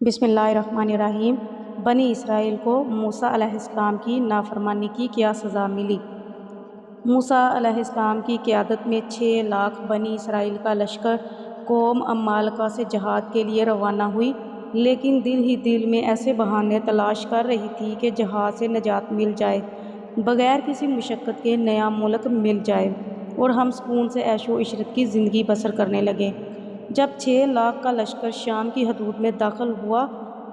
بسم اللہ الرحمن الرحیم۔ بنی اسرائیل کو موسیٰ علیہ السلام کی نافرمانی کی کیا سزا ملی؟ موسیٰ علیہ السلام کی قیادت میں 6 لاکھ بنی اسرائیل کا لشکر قوم عمالقہ سے جہاد کے لیے روانہ ہوئی، لیکن دل ہی دل میں ایسے بہانے تلاش کر رہی تھی کہ جہاد سے نجات مل جائے، بغیر کسی مشقت کے نیا ملک مل جائے اور ہم سکون سے عیش و عشرت کی زندگی بسر کرنے لگے۔ جب 6 لاکھ کا لشکر شام کی حدود میں داخل ہوا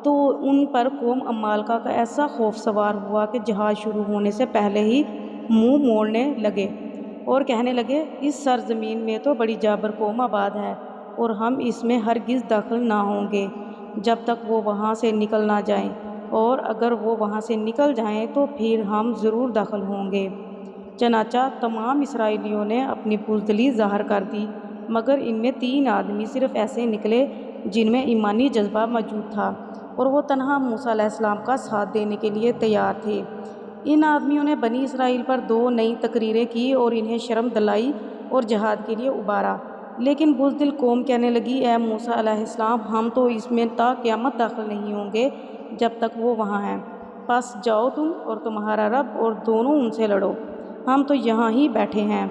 تو ان پر قوم عمالقہ کا ایسا خوف سوار ہوا کہ جہاد شروع ہونے سے پہلے ہی منہ موڑنے لگے اور کہنے لگے، اس سرزمین میں تو بڑی جابر قوم آباد ہے اور ہم اس میں ہرگز داخل نہ ہوں گے جب تک وہ وہاں سے نکل نہ جائیں، اور اگر وہ وہاں سے نکل جائیں تو پھر ہم ضرور داخل ہوں گے۔ چنانچہ تمام اسرائیلیوں نے اپنی بزدلی ظاہر کر دی، مگر ان میں 3 آدمی صرف ایسے نکلے جن میں ایمانی جذبہ موجود تھا اور وہ تنہا موسیٰ علیہ السلام کا ساتھ دینے کے لیے تیار تھے۔ ان آدمیوں نے بنی اسرائیل پر 2 نئی تقریریں کی اور انہیں شرم دلائی اور جہاد کے لیے ابھارا، لیکن بزدل قوم کہنے لگی، اے موسیٰ علیہ السلام، ہم تو اس میں تا قیامت داخل نہیں ہوں گے جب تک وہ وہاں ہیں، پس جاؤ تم اور تمہارا رب اور دونوں ان سے لڑو، ہم تو یہاں ہی بیٹھے ہیں۔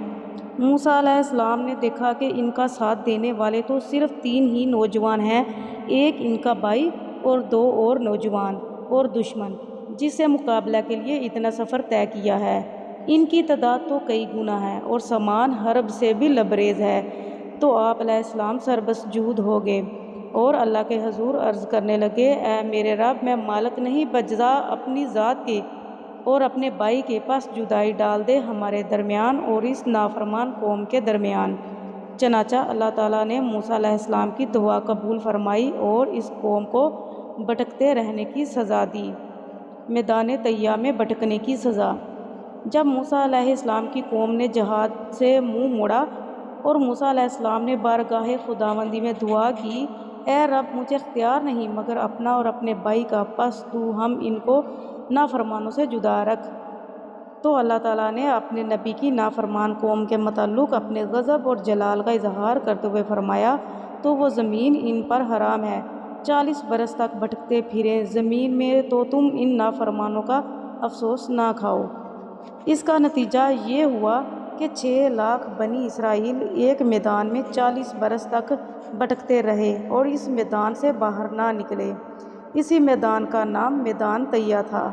موسیٰ علیہ السلام نے دیکھا کہ ان کا ساتھ دینے والے تو صرف 3 ہی نوجوان ہیں، ایک ان کا بھائی اور 2 اور نوجوان، اور دشمن جس سے مقابلہ کے لیے اتنا سفر طے کیا ہے، ان کی تعداد تو کئی گنا ہے اور سامان حرب سے بھی لبریز ہے۔ تو آپ علیہ السلام سربسجود ہو گئے اور اللہ کے حضور عرض کرنے لگے، اے میرے رب، میں مالک نہیں بجزا اپنی ذات کے اور اپنے بھائی کے، پاس جدائی ڈال دے ہمارے درمیان اور اس نافرمان قوم کے درمیان۔ چنانچہ اللہ تعالیٰ نے موسیٰ علیہ السلام کی دعا قبول فرمائی اور اس قوم کو بھٹکتے رہنے کی سزا دی، میدان طیہ میں بھٹکنے کی سزا۔ جب موسیٰ علیہ السلام کی قوم نے جہاد سے منہ موڑا اور موسیٰ علیہ السلام نے بارگاہ خداوندی میں دعا کی، اے رب، مجھے اختیار نہیں مگر اپنا اور اپنے بھائی کا، پس تو ہم ان کو نافرمانوں سے جدا رکھ۔ تو اللہ تعالیٰ نے اپنے نبی کی نافرمان قوم کے متعلق اپنے غضب اور جلال کا اظہار کرتے ہوئے فرمایا، تو وہ زمین ان پر حرام ہے، 40 برس تک بھٹکتے پھریں زمین میں، تو تم ان نافرمانوں کا افسوس نہ کھاؤ۔ اس کا نتیجہ یہ ہوا کہ 6 لاکھ بنی اسرائیل ایک میدان میں 40 برس تک بھٹکتے رہے اور اس میدان سے باہر نہ نکلے۔ اسی میدان کا نام میدان طیہ تھا۔